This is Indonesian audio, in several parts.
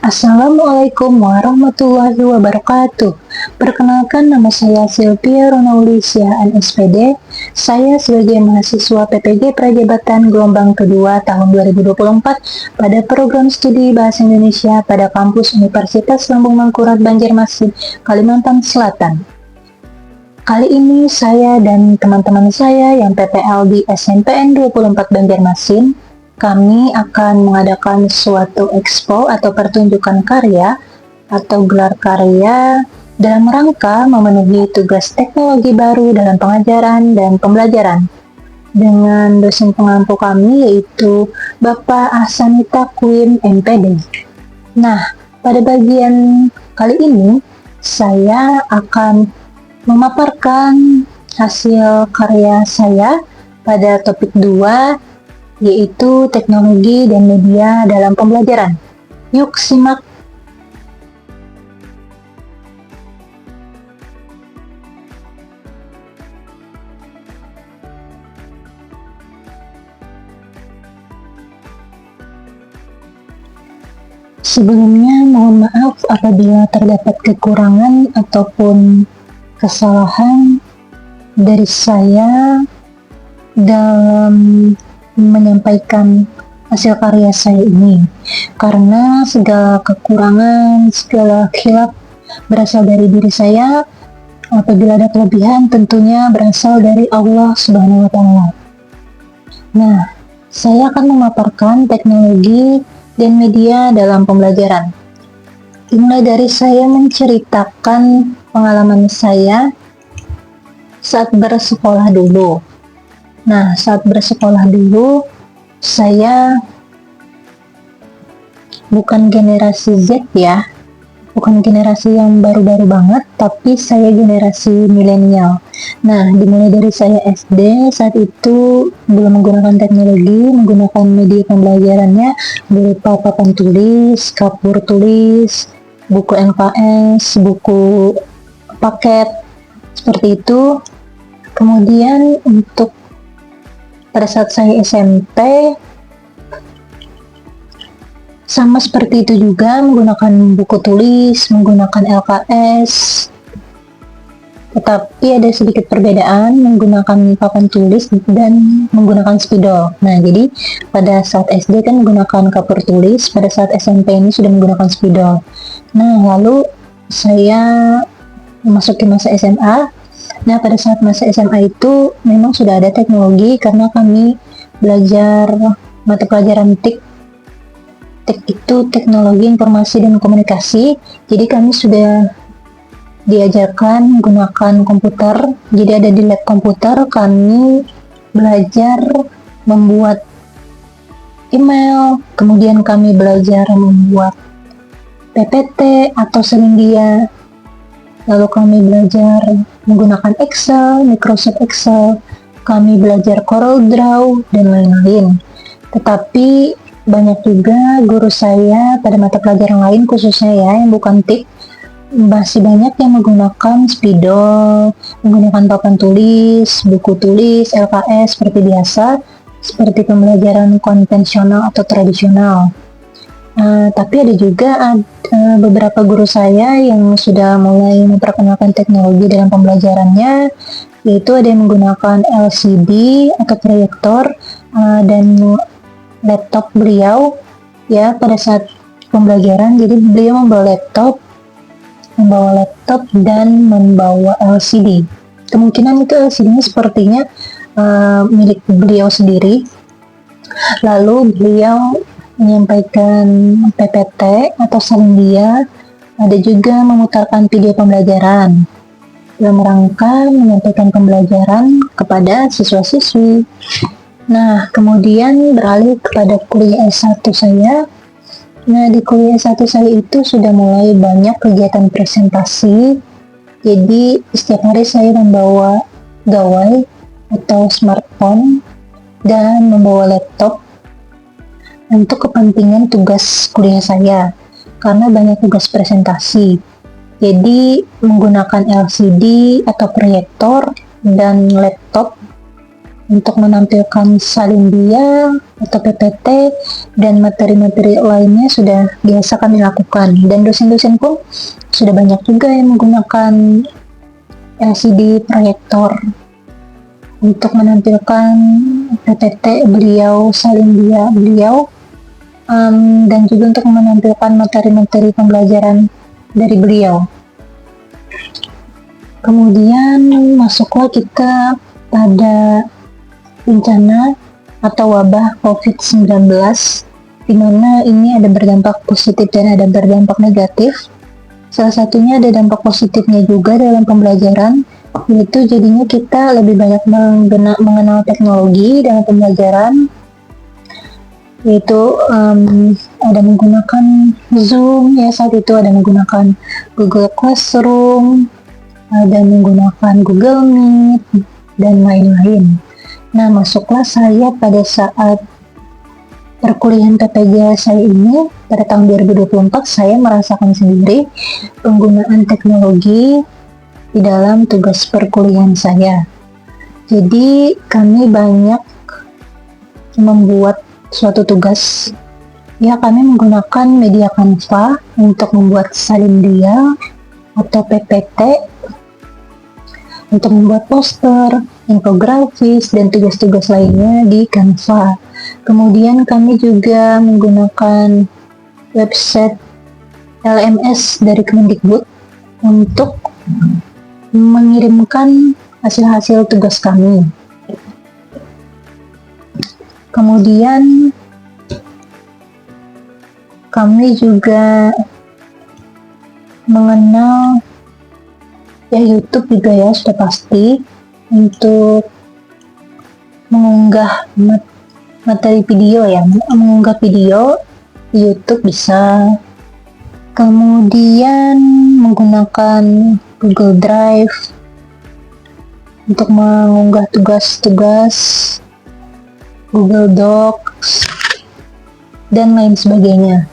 Assalamualaikum warahmatullahi wabarakatuh. Perkenalkan, nama saya Sylvia Ronaulicia NSPD. Saya sebagai mahasiswa PPG Prajabatan gelombang kedua tahun 2024 pada program studi Bahasa Indonesia pada kampus Universitas Lambung Mangkurat Banjarmasin, Kalimantan Selatan. Kali ini saya dan teman-teman saya yang PPL di SNPN 24 Banjarmasin, kami akan mengadakan suatu expo atau pertunjukan karya atau gelar karya dalam rangka memenuhi tugas teknologi baru dalam pengajaran dan pembelajaran dengan dosen pengampu kami yaitu Bapak Ahsanita Queen MPD. Nah, pada bagian kali ini saya akan memaparkan hasil karya saya pada topik 2 yaitu teknologi dan media dalam pembelajaran. Yuk simak. Sebelumnya mohon maaf apabila terdapat kekurangan ataupun kesalahan dari saya dalam menyampaikan hasil karya saya ini, karena segala kekurangan, segala khilaf berasal dari diri saya. Apabila ada kelebihan tentunya berasal dari Allah Subhanahu wa Ta'ala. Nah, saya akan memaparkan teknologi dan media dalam pembelajaran. Dimulai dari saya menceritakan pengalaman saya saat bersekolah dulu. Nah, saat bersekolah dulu, saya bukan generasi Z ya, bukan generasi yang baru-baru banget, tapi saya generasi milenial. Nah, dimulai dari saya SD, saat itu belum menggunakan teknologi, menggunakan media pembelajarannya berupa papan tulis, kapur tulis, buku LKS, buku paket, seperti itu. Kemudian untuk pada saat saya SMP, sama seperti itu juga, menggunakan buku tulis, menggunakan LKS, tetapi ada sedikit perbedaan menggunakan papan tulis dan menggunakan spidol. Nah, jadi pada saat SD kan menggunakan kapur tulis, pada saat SMP ini sudah menggunakan spidol. Nah, lalu saya memasuki masa SMA. Nah, pada saat masa SMA itu memang sudah ada teknologi karena kami belajar mata pelajaran TIK. TIK itu Teknologi Informasi dan Komunikasi. Jadi kami sudah diajarkan menggunakan komputer. Jadi ada di lab komputer kami belajar membuat email, kemudian kami belajar membuat PPT atau selindia. Lalu kami belajar menggunakan Excel, Microsoft Excel, kami belajar Corel Draw, dan lain-lain. Tetapi banyak juga guru saya pada mata pelajaran lain, khususnya ya yang bukan TIK, masih banyak yang menggunakan spidol, menggunakan papan tulis, buku tulis, LKS seperti biasa, seperti pembelajaran konvensional atau tradisional. Tapi ada juga beberapa guru saya yang sudah mulai memperkenalkan teknologi dalam pembelajarannya, yaitu ada yang menggunakan LCD atau proyektor dan laptop beliau ya pada saat pembelajaran. Jadi beliau membawa laptop dan membawa LCD. Kemungkinan itu LCD-nya sepertinya milik beliau sendiri. Lalu beliau menyampaikan PPT atau selindia, ada juga memutarkan video pembelajaran dalam rangka menyampaikan pembelajaran kepada siswa-siswi. Nah, kemudian beralih kepada kuliah S1 saya. Nah, di kuliah S1 saya itu sudah mulai banyak kegiatan presentasi. Jadi, setiap hari saya membawa gawai atau smartphone dan membawa laptop untuk kepentingan tugas kuliah saya, karena banyak tugas presentasi. Jadi menggunakan LCD atau proyektor dan laptop untuk menampilkan salin dia atau PPT dan materi-materi lainnya sudah biasa kami lakukan, dan dosen-dosen pun sudah banyak juga yang menggunakan LCD proyektor untuk menampilkan PPT beliau, salin dia beliau, dan juga untuk menampilkan materi-materi pembelajaran dari beliau. Kemudian masuklah kita pada bencana atau wabah COVID-19, di mana ini ada berdampak positif dan ada berdampak negatif. Salah satunya ada dampak positifnya juga dalam pembelajaran, yaitu jadinya kita lebih banyak mengenal teknologi dalam pembelajaran, yaitu ada menggunakan Zoom ya, saat itu ada menggunakan Google Classroom, ada menggunakan Google Meet, dan lain-lain. Nah, masuklah saya pada saat perkuliahan PPG saya ini pada tahun 2024, saya merasakan sendiri penggunaan teknologi di dalam tugas perkuliahan saya. Jadi kami banyak membuat suatu tugas. Ya, kami menggunakan media Canva untuk membuat salin dia atau PPT, untuk membuat poster, infografis, dan tugas-tugas lainnya di Canva. Kemudian kami juga menggunakan website LMS dari Kemendikbud untuk mengirimkan hasil-hasil tugas kami. Kemudian kami juga mengenal ya YouTube juga ya, sudah pasti, untuk mengunggah materi video ya, mengunggah video di YouTube bisa. Kemudian menggunakan Google Drive untuk mengunggah tugas-tugas, Google Docs, dan lain sebagainya.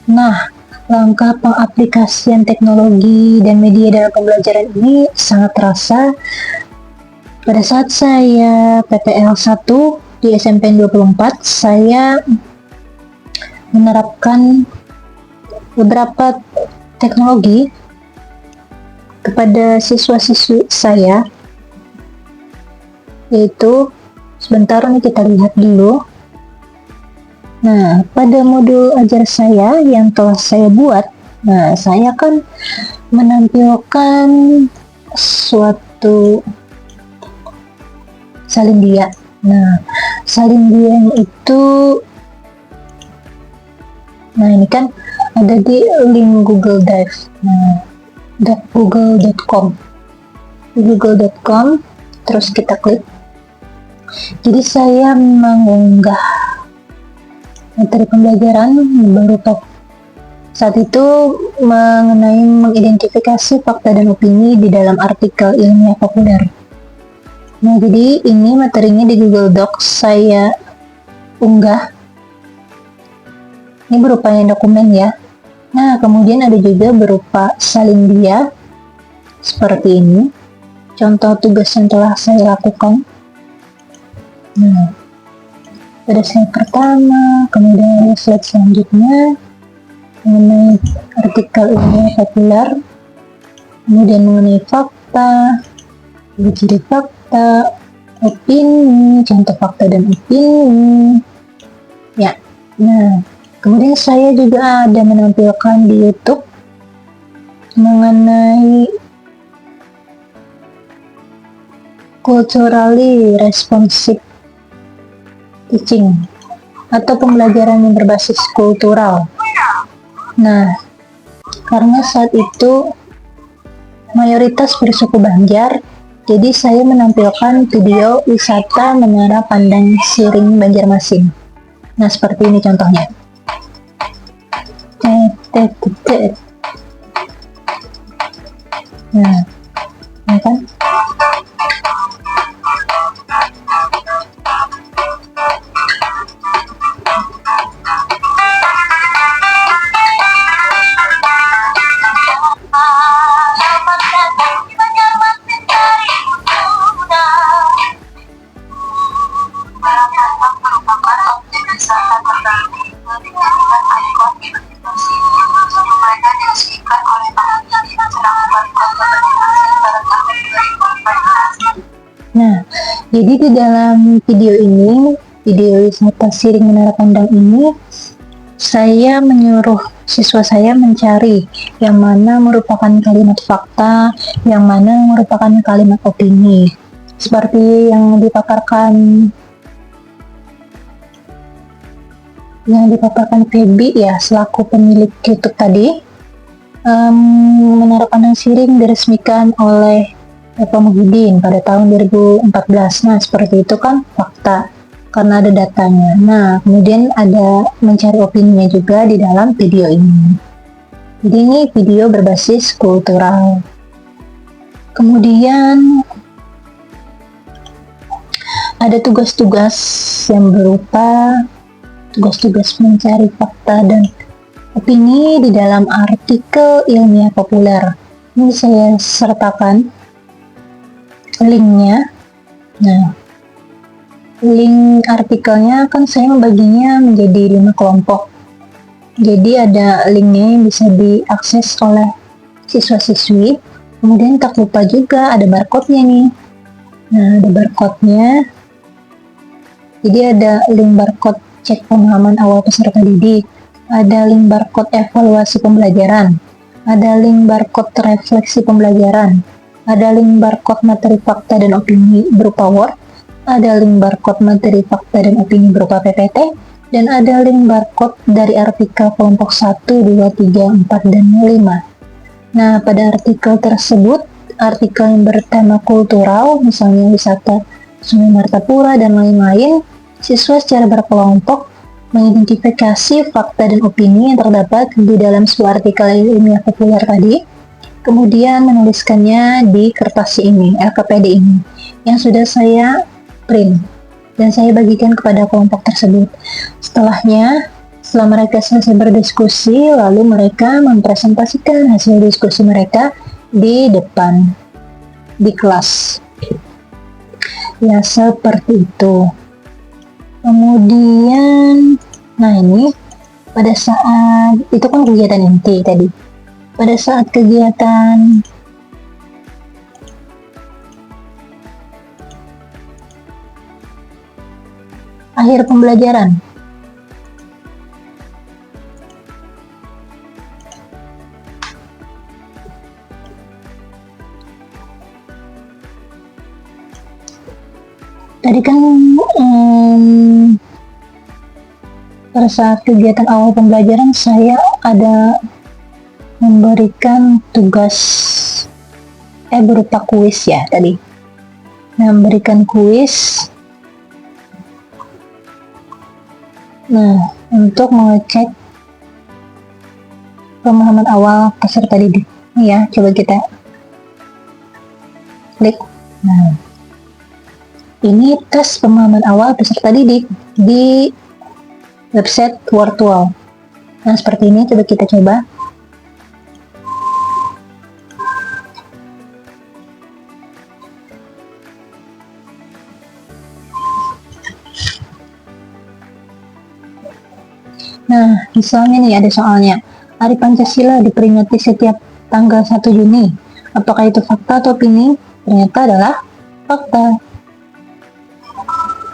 Nah, langkah pengaplikasian teknologi dan media dalam pembelajaran ini sangat terasa pada saat saya PPL 1 di SMPN 24. Saya menerapkan beberapa teknologi kepada siswa-siswi saya, yaitu sebentar nih kita lihat dulu. Nah, pada modul ajar saya yang telah saya buat, nah saya akan menampilkan suatu salin dia. Nah, salin dia itu, nah ini kan ada di link Google Drive. Nah, google.com, terus kita klik. Jadi saya mengunggah materi pembelajaran berupa saat itu mengenai mengidentifikasi fakta dan opini di dalam artikel ilmiah populer. Nah, jadi ini materinya di Google Docs saya unggah. Ini berupanya dokumen ya. Nah, kemudian ada juga berupa salin dia seperti ini, contoh tugas yang telah saya lakukan. Nah, pada slide pertama, kemudian slide selanjutnya mengenai artikel ilmiah populer, kemudian mengenai fakta, ciri fakta, opini, contoh fakta dan opini. Ya, nah kemudian saya juga ada menampilkan di YouTube mengenai culturally responsive teaching atau pembelajaran yang berbasis kultural. Nah, karena saat itu mayoritas bersuku Banjar, jadi saya menampilkan video wisata Menara Pandang Siring Banjarmasin. Nah, seperti ini contohnya. Nah, ini kan. Jadi di dalam video ini, video wisata Siring Menara Pandang ini, saya menyuruh siswa saya mencari yang mana merupakan kalimat fakta, yang mana merupakan kalimat opini. Seperti yang dipaparkan Feby ya, selaku pemilik YouTube tadi. Menara Pandang Siring diresmikan oleh Bapak Muhyiddin pada tahun 2014. Nah, seperti itu kan fakta karena ada datanya. Nah, kemudian ada mencari opininya juga di dalam video ini. Jadi ini video berbasis kultural. Kemudian ada tugas-tugas yang berupa tugas-tugas mencari fakta dan opini di dalam artikel ilmiah populer. Ini saya sertakan linknya. Nah, link artikelnya kan saya membaginya menjadi 5 kelompok. Jadi ada linknya yang bisa diakses oleh siswa-siswi. Kemudian tak lupa juga ada barcode-nya nih. Nah, ada barcode-nya. Jadi ada link barcode cek pemahaman awal peserta didik. Ada link barcode evaluasi pembelajaran. Ada link barcode refleksi pembelajaran. Ada link barcode materi fakta dan opini berupa Word, ada link barcode materi fakta dan opini berupa PPT, dan ada link barcode dari artikel kelompok 1, 2, 3, 4, dan 5. Nah, pada artikel tersebut, artikel yang bertema kultural, misalnya wisata Sungai Martapura dan lain-lain, siswa secara berkelompok mengidentifikasi fakta dan opini yang terdapat di dalam sebuah artikel ilmiah populer tadi, kemudian menuliskannya di kertas ini, LKPD ini, yang sudah saya print dan saya bagikan kepada kelompok tersebut. Setelah mereka selesai berdiskusi, lalu mereka mempresentasikan hasil diskusi mereka di depan, di kelas. Ya, seperti itu. Kemudian, nah ini, pada saat, itu kan kegiatan inti tadi. Pada saat kegiatan akhir pembelajaran, tadi kan pada saat kegiatan awal pembelajaran saya ada memberikan tugas berupa kuis ya tadi. Nah, memberikan kuis. Nah, untuk mengecek pemahaman awal peserta didik. Ini ya, coba kita klik. Nah, ini tes pemahaman awal peserta didik di website Wordwall. Nah, seperti ini, coba kita coba. Nah, misalnya nih ada soalnya, Hari Pancasila diperingati setiap tanggal 1 Juni. Apakah itu fakta atau opini? Ternyata adalah fakta.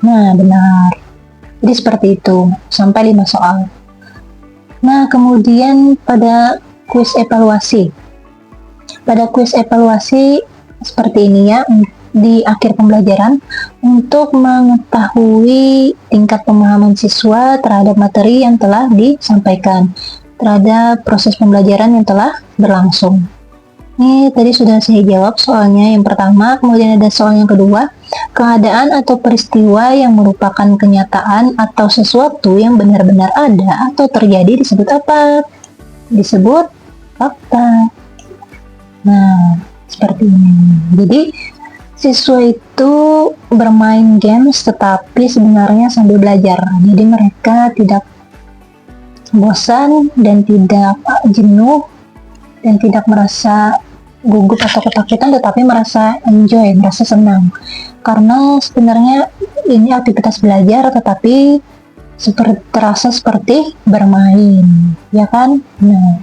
Nah, benar. Jadi seperti itu, sampai 5 soal. Nah, kemudian pada kuis evaluasi. Pada kuis evaluasi seperti ini ya, di akhir pembelajaran untuk mengetahui tingkat pemahaman siswa terhadap materi yang telah disampaikan, terhadap proses pembelajaran yang telah berlangsung. Ini tadi sudah saya jawab soalnya yang pertama, kemudian ada soal yang kedua, keadaan atau peristiwa yang merupakan kenyataan atau sesuatu yang benar-benar ada atau terjadi disebut apa? Disebut fakta. Nah, seperti ini. Jadi siswa itu bermain games tetapi sebenarnya sambil belajar. Jadi mereka tidak bosan dan tidak jenuh dan tidak merasa gugup atau ketakutan, tetapi merasa enjoy, merasa senang. Karena sebenarnya ini aktivitas belajar tetapi terasa seperti bermain, ya kan? Nah,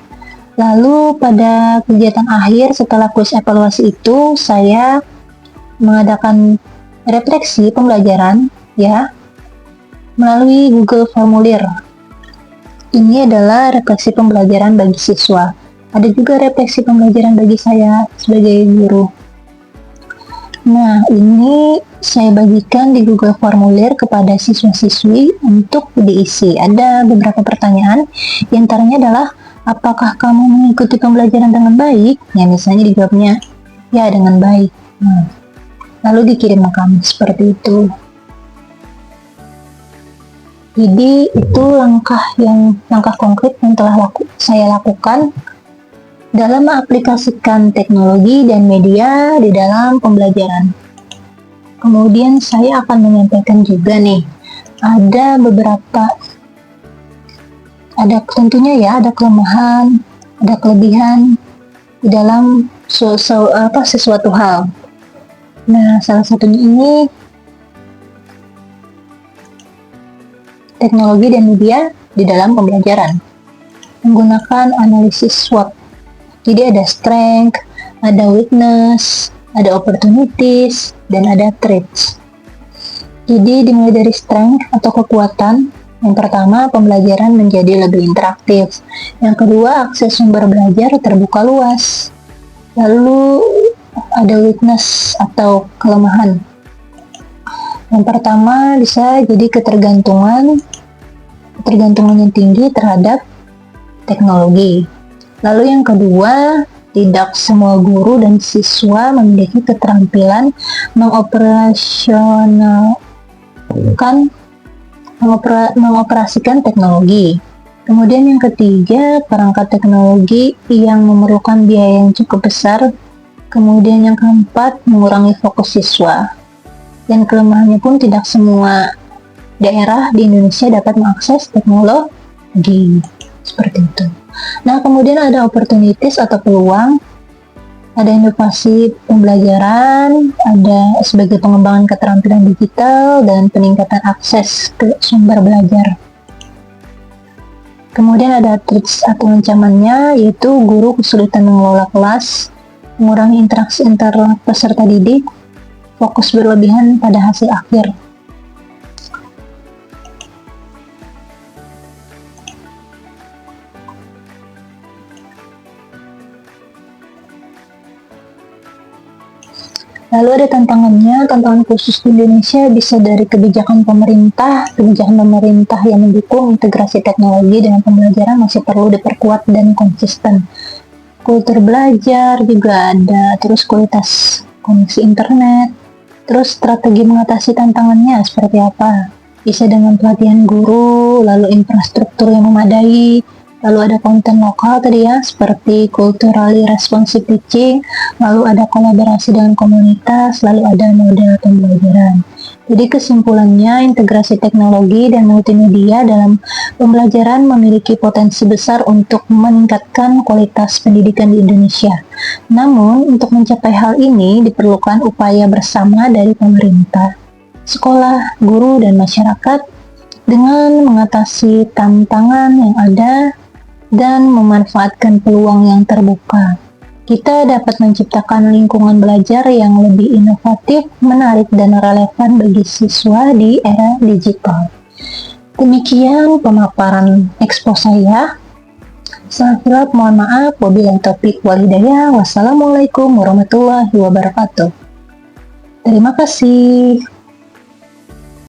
lalu pada kegiatan akhir setelah kuis evaluasi itu saya mengadakan refleksi pembelajaran ya melalui Google Formulir. Ini adalah refleksi pembelajaran bagi siswa. Ada juga refleksi pembelajaran bagi saya sebagai guru. Nah, ini saya bagikan di Google Formulir kepada siswa-siswi untuk diisi. Ada beberapa pertanyaan, di antaranya adalah, apakah kamu mengikuti pembelajaran dengan baik? Ya, misalnya dijawabnya, ya dengan baik. Nah, lalu dikirim ke kami seperti itu. Jadi itu langkah konkret yang telah saya lakukan dalam mengaplikasikan teknologi dan media di dalam pembelajaran. Kemudian saya akan menyampaikan juga nih, tentunya ya ada kelemahan, ada kelebihan di dalam sesuatu hal. Nah, salah satunya ini teknologi dan media di dalam pembelajaran menggunakan analisis SWOT. Jadi ada strength, ada weakness, ada opportunities, dan ada threats. Jadi dimulai dari strength atau kekuatan. Yang pertama, pembelajaran menjadi lebih interaktif. Yang kedua, akses sumber belajar terbuka luas. Lalu ada weakness atau kelemahan. Yang pertama bisa jadi ketergantungan yang tinggi terhadap teknologi. Lalu yang kedua, tidak semua guru dan siswa memiliki keterampilan mengoperasikan teknologi. Kemudian yang ketiga, perangkat teknologi yang memerlukan biaya yang cukup besar. Kemudian yang keempat, mengurangi fokus siswa. Dan kelemahannya pun tidak semua daerah di Indonesia dapat mengakses teknologi. Seperti itu. Nah, kemudian ada opportunities atau peluang, ada inovasi pembelajaran, ada sebagai pengembangan keterampilan digital, dan peningkatan akses ke sumber belajar. Kemudian ada threats atau ancamannya, yaitu guru kesulitan mengelola kelas, mengurangi interaksi antar peserta didik, fokus berlebihan pada hasil akhir. Lalu ada tantangan khusus di Indonesia bisa dari kebijakan pemerintah yang mendukung integrasi teknologi dengan pembelajaran masih perlu diperkuat dan konsisten. Kultur belajar juga ada, terus kualitas koneksi internet, terus strategi mengatasi tantangannya seperti apa? Bisa dengan pelatihan guru, lalu infrastruktur yang memadai, lalu ada konten lokal tadi ya, seperti culturally responsive teaching, lalu ada kolaborasi dengan komunitas, lalu ada model pembelajaran. Jadi kesimpulannya, integrasi teknologi dan multimedia dalam pembelajaran memiliki potensi besar untuk meningkatkan kualitas pendidikan di Indonesia. Namun, untuk mencapai hal ini diperlukan upaya bersama dari pemerintah, sekolah, guru, dan masyarakat dengan mengatasi tantangan yang ada dan memanfaatkan peluang yang terbuka. Kita dapat menciptakan lingkungan belajar yang lebih inovatif, menarik, dan relevan bagi siswa di era digital. Demikian pemaparan ekspos saya. Salah hilaf, mohon maaf. Wabillahi taufiq wal hidayah. Wassalamualaikum warahmatullahi wabarakatuh. Terima kasih.